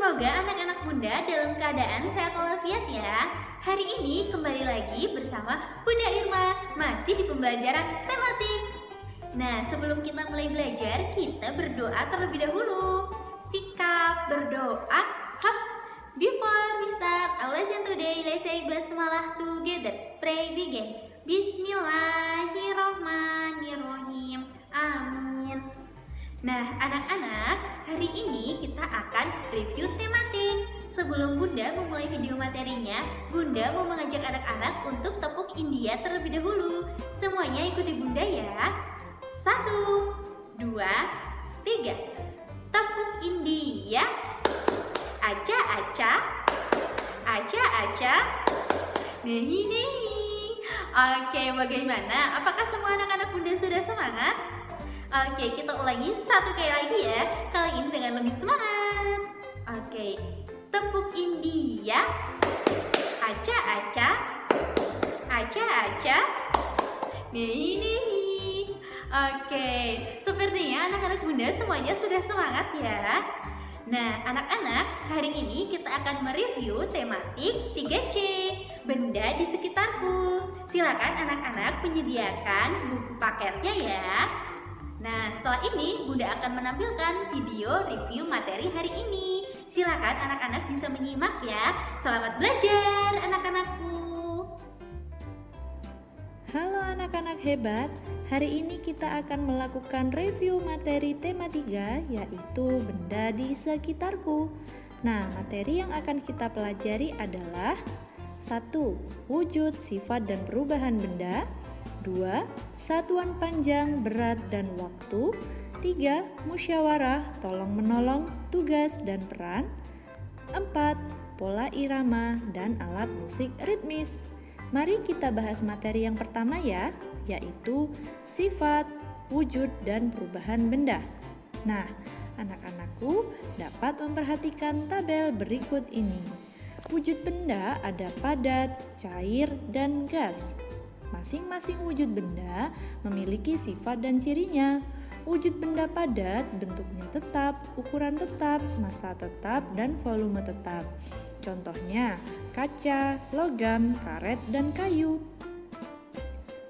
Semoga anak-anak Bunda dalam keadaan sehat walafiat ya. Hari ini kembali lagi bersama Bunda Irma, masih di pembelajaran tematik. Nah, sebelum kita mulai belajar, kita berdoa terlebih dahulu. Sikap berdoa. Hap. Before we start our lesson today, let's say basmalah together. Pray begin. Bismillahirrahmanirrahim. Amin. Nah, anak-anak, hari ini kita akan review tematik. Sebelum Bunda memulai video materinya, Bunda mau mengajak anak-anak untuk tepuk India terlebih dahulu. Semuanya ikuti Bunda ya. 1, 2, 3. Tepuk India. Aca-aca. Aca-aca. Nehi-nehi. Oke, bagaimana? Apakah semua anak-anak Bunda sudah semangat? Oke, kita ulangi satu kali lagi ya. Kali ini dengan lebih semangat. Oke, tepuk India. Aca-aca. Aca-aca. Nehi-nehi. Oke, sepertinya anak-anak Bunda semuanya sudah semangat ya. Nah, anak-anak, hari ini kita akan mereview tematik 3C, benda di sekitarku. Silakan anak-anak menyediakan buku paketnya ya. Nah, setelah ini Bunda akan menampilkan video review materi hari ini. Silakan anak-anak bisa menyimak ya. Selamat belajar anak-anakku. Halo anak-anak hebat, hari ini kita akan melakukan review materi tema 3, yaitu benda di sekitarku. Nah, materi yang akan kita pelajari adalah 1. Wujud, sifat, dan perubahan benda. 2. Satuan panjang, berat, dan waktu. 3. Musyawarah, tolong-menolong, tugas, dan peran. 4. Pola irama dan alat musik ritmis. Mari kita bahas materi yang pertama ya, yaitu sifat, wujud, dan perubahan benda. Nah, anak-anakku dapat memperhatikan tabel berikut ini. Wujud benda ada padat, cair, dan gas. Masing-masing wujud benda memiliki sifat dan cirinya. Wujud benda padat bentuknya tetap, ukuran tetap, massa tetap, dan volume tetap. Contohnya kaca, logam, karet, dan kayu.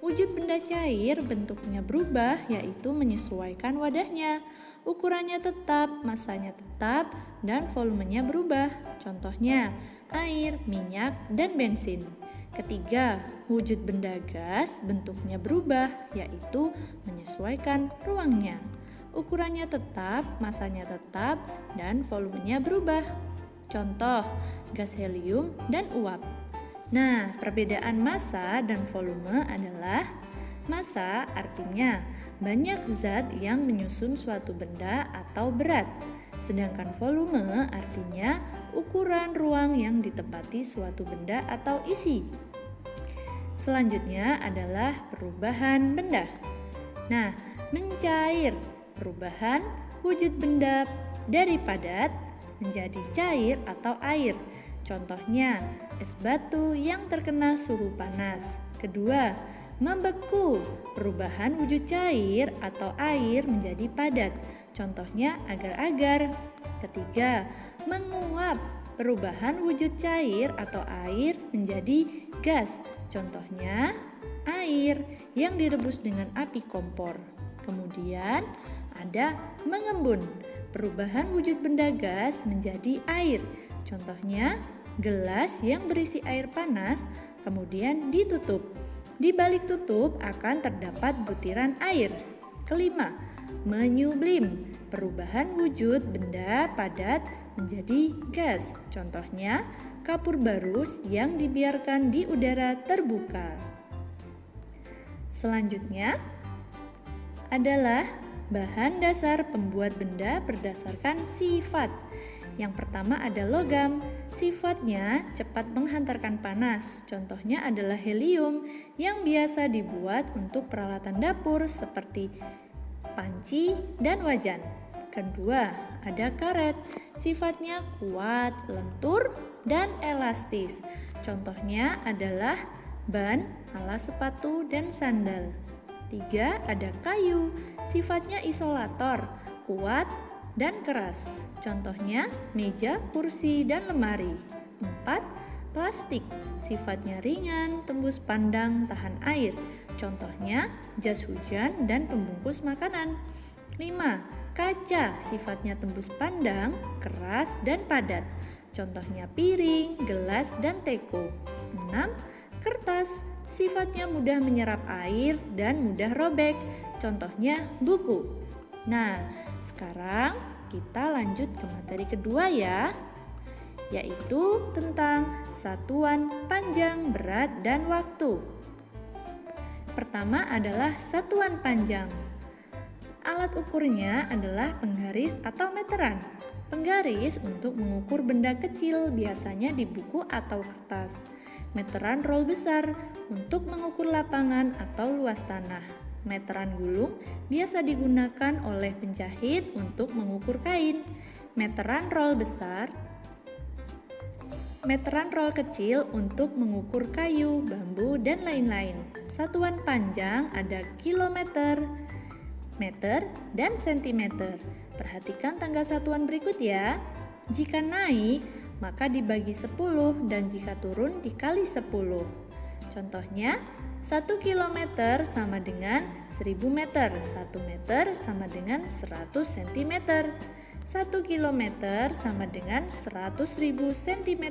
Wujud benda cair bentuknya berubah, yaitu menyesuaikan wadahnya. Ukurannya tetap, massanya tetap, dan volumenya berubah. Contohnya air, minyak, dan bensin. Ketiga, wujud benda gas bentuknya berubah, yaitu menyesuaikan ruangnya. Ukurannya tetap, massanya tetap, dan volumenya berubah. Contoh, gas helium dan uap. Nah, perbedaan massa dan volume adalah massa artinya banyak zat yang menyusun suatu benda atau berat. Sedangkan volume artinya ukuran ruang yang ditempati suatu benda atau isi. Selanjutnya adalah perubahan benda. Nah, mencair, perubahan wujud benda dari padat menjadi cair atau air. Contohnya, es batu yang terkena suhu panas. Kedua, membeku, perubahan wujud cair atau air menjadi padat. Contohnya agar-agar. Ketiga, menguap, perubahan wujud cair atau air menjadi gas. Contohnya air yang direbus dengan api kompor. Kemudian ada mengembun, perubahan wujud benda gas menjadi air. Contohnya gelas yang berisi air panas kemudian ditutup. Di balik tutup akan terdapat butiran air. Kelima, menyublim, perubahan wujud benda padat menjadi gas. Contohnya kapur barus yang dibiarkan di udara terbuka. Selanjutnya adalah bahan dasar pembuat benda berdasarkan sifat. Yang pertama ada logam. Sifatnya cepat menghantarkan panas. Contohnya adalah helium yang biasa dibuat untuk peralatan dapur seperti panci dan wajan. Kedua, ada karet. Sifatnya kuat, lentur, dan elastis. Contohnya adalah ban, alas sepatu, dan sandal. 3, ada kayu. Sifatnya isolator, kuat, dan keras. Contohnya meja, kursi, dan lemari. 4. Plastik, sifatnya ringan, tembus pandang, tahan air. Contohnya jas hujan dan pembungkus makanan. 5. Kaca, sifatnya tembus pandang, keras, dan padat. Contohnya piring, gelas, dan teko. 6. Kertas, sifatnya mudah menyerap air dan mudah robek. Contohnya buku. Nah, sekarang kita lanjut ke materi kedua ya, yaitu tentang satuan panjang, berat, dan waktu. Pertama adalah satuan panjang. Alat ukurnya adalah penggaris atau meteran. Penggaris untuk mengukur benda kecil, biasanya di buku atau kertas. Meteran roll besar untuk mengukur lapangan atau luas tanah. Meteran gulung biasa digunakan oleh penjahit untuk mengukur kain. Meteran roll besar, meteran roll kecil untuk mengukur kayu, bambu, dan lain-lain. Satuan panjang ada kilometer, meter, dan sentimeter. Perhatikan tangga satuan berikut ya. Jika naik, maka dibagi 10 dan jika turun dikali 10. Contohnya, 1 kilometer sama dengan 1000 meter, 1 meter sama dengan 100 cm. 1 kilometer sama dengan 100.000 cm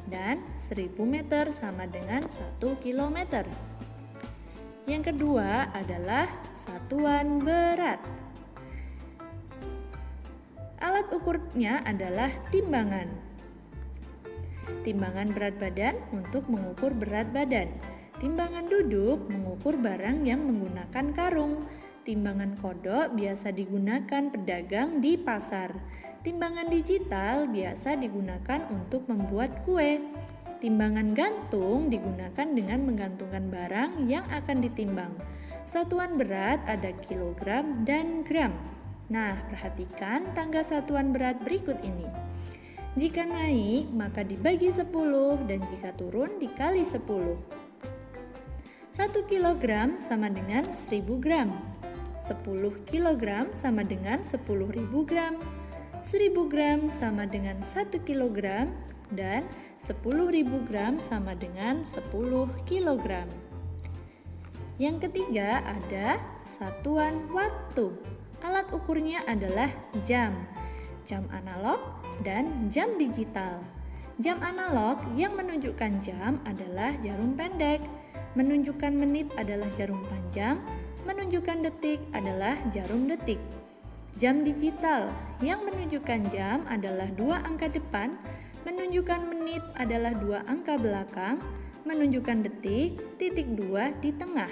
dan 1000 meter sama dengan 1 kilometer. Yang kedua adalah satuan berat. Alat ukurnya adalah timbangan. Timbangan berat badan untuk mengukur berat badan. Timbangan duduk mengukur barang yang menggunakan karung. Timbangan kodok biasa digunakan pedagang di pasar. Timbangan digital biasa digunakan untuk membuat kue. Timbangan gantung digunakan dengan menggantungkan barang yang akan ditimbang. Satuan berat ada kilogram dan gram. Nah, perhatikan tangga satuan berat berikut ini. Jika naik, maka dibagi 10 dan jika turun dikali 10. 1 kilogram sama dengan 1000 gram. 10 kilogram sama dengan 10.000 gram. 1000 gram sama dengan 1 kilogram dan 10.000 gram sama dengan 10 kilogram. Yang ketiga ada satuan waktu. Alat ukurnya adalah jam. Jam analog dan jam digital. Jam analog yang menunjukkan jam adalah jarum pendek. Menunjukkan menit adalah jarum panjang. Menunjukkan detik adalah jarum detik. Jam digital yang menunjukkan jam adalah 2 angka depan. Menunjukkan menit adalah 2 angka belakang. Menunjukkan detik, titik 2 di tengah.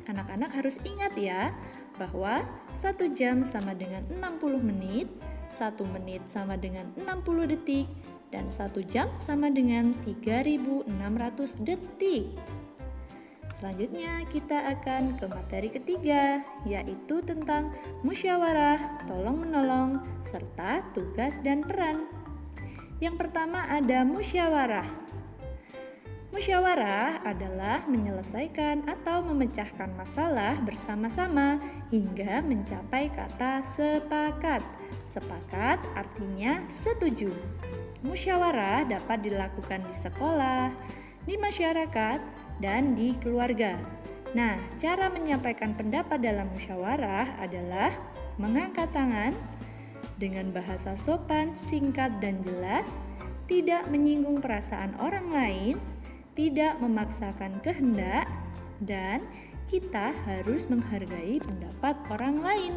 Anak-anak harus ingat ya, bahwa 1 jam sama dengan 60 menit, 1 menit sama dengan 60 detik, dan 1 jam sama dengan 3.600 detik. Selanjutnya kita akan ke materi ketiga, yaitu tentang musyawarah, tolong-menolong, serta tugas dan peran. Yang pertama ada musyawarah. Musyawarah adalah menyelesaikan atau memecahkan masalah bersama-sama hingga mencapai kata sepakat. Sepakat artinya setuju. Musyawarah dapat dilakukan di sekolah, di masyarakat, dan di keluarga. Nah, cara menyampaikan pendapat dalam musyawarah adalah mengangkat tangan dengan bahasa sopan, singkat, dan jelas, tidak menyinggung perasaan orang lain, tidak memaksakan kehendak, dan kita harus menghargai pendapat orang lain.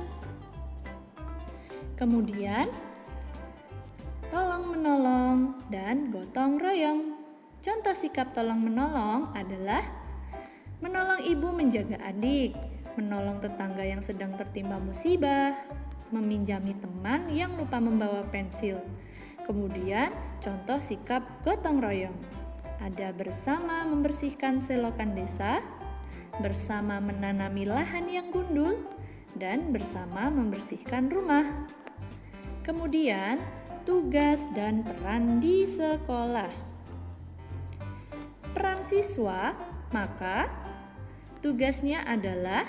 Kemudian, tolong-menolong dan gotong royong. Contoh sikap tolong-menolong adalah menolong ibu menjaga adik, menolong tetangga yang sedang tertimpa musibah, meminjami teman yang lupa membawa pensil. Kemudian, contoh sikap gotong royong. Ada bersama membersihkan selokan desa, bersama menanami lahan yang gundul, dan bersama membersihkan rumah. Kemudian, tugas dan peran di sekolah. Peran siswa, maka tugasnya adalah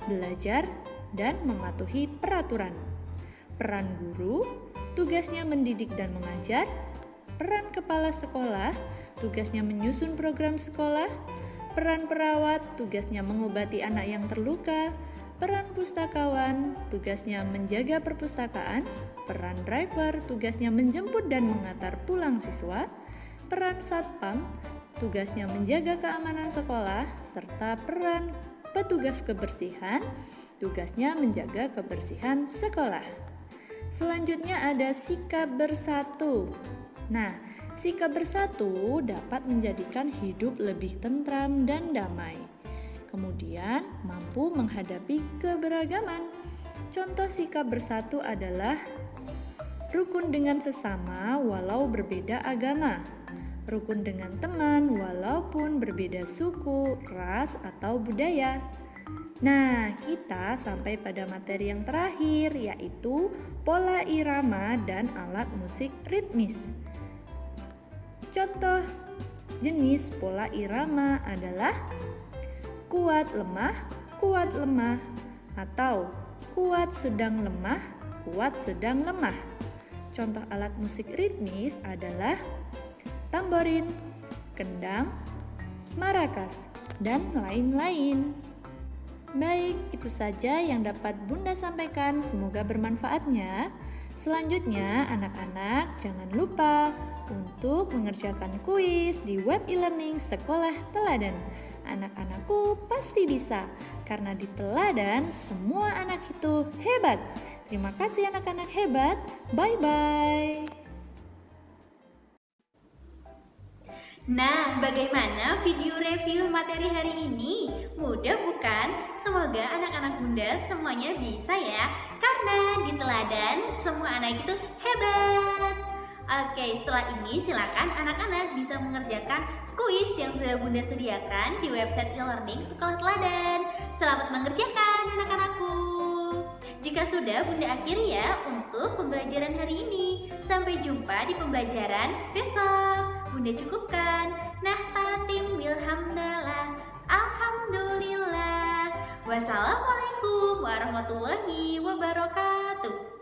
belajar dan mematuhi peraturan. peran guru, tugasnya mendidik dan mengajar, peran kepala sekolah, tugasnya menyusun program sekolah, peran perawat, tugasnya mengobati anak yang terluka, peran pustakawan, tugasnya menjaga perpustakaan, peran driver, tugasnya menjemput dan mengantar pulang siswa, peran satpam, tugasnya menjaga keamanan sekolah, serta peran petugas kebersihan, tugasnya menjaga kebersihan sekolah. Selanjutnya ada sikap bersatu. Nah, sikap bersatu dapat menjadikan hidup lebih tentram dan damai. Kemudian, mampu menghadapi keberagaman. Contoh sikap bersatu adalah rukun dengan sesama walau berbeda agama, rukun dengan teman walaupun berbeda suku, ras, atau budaya. Nah, kita sampai pada materi yang terakhir, yaitu pola irama dan alat musik ritmis. Contoh jenis pola irama adalah kuat lemah, atau kuat sedang lemah. Contoh alat musik ritmis adalah tamborin, kendang, marakas, dan lain-lain. Baik, itu saja yang dapat Bunda sampaikan. Semoga bermanfaatnya. Selanjutnya, anak-anak jangan lupa untuk mengerjakan kuis di web e-learning Sekolah Teladan. Anak-anakku pasti bisa, karena di Teladan semua anak itu hebat. Terima kasih anak-anak hebat. Bye-bye. Nah, bagaimana video review materi hari ini? Mudah bukan? Semoga anak-anak Bunda semuanya bisa ya, karena di Teladan semua anak itu hebat. Oke, setelah ini silakan anak-anak bisa mengerjakan kuis yang sudah Bunda sediakan di website e-learning Sekolah Teladan. Selamat mengerjakan anak-anakku. Jika sudah, Bunda akhiri ya untuk pembelajaran hari ini. Sampai jumpa di pembelajaran besok. Bunda cukupkan. Nah, tatim bilhamdalah. Alhamdulillah. Wassalamualaikum warahmatullahi wabarakatuh.